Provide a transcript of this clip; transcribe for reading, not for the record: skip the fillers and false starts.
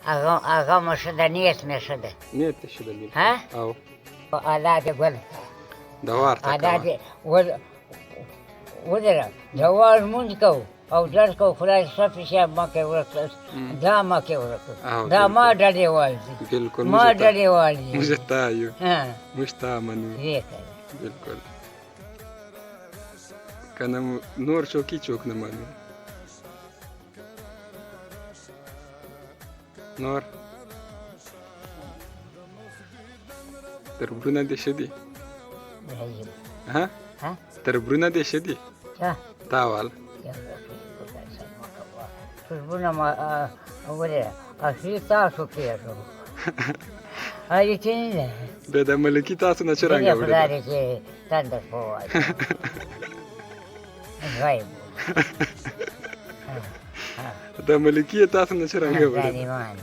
Agama shada niyet me shada. نيت الشدة ها؟ أو Alade gol. دوارتك Alade ودرا جوال منكو او دركو خلاص صفي شاب ما كي ورقص دا ما كي ورقص دا ما دالي والدي بالكل ما دالي والدي مجتايو ها مش تامنو هيك بالكل كان نور شوكي شوك نمانو نور تربرونا دي شدي ها ها تربرونا دي شدي ها تاوال شربنا ما ودرا أشي تاسو كيرو هاي تنين بدا ملكي تاسو نشرانغا يا ودا فلاري كي تندر فوق غايب دا ملكي تاسو نشرانغا ثاني ودا ماني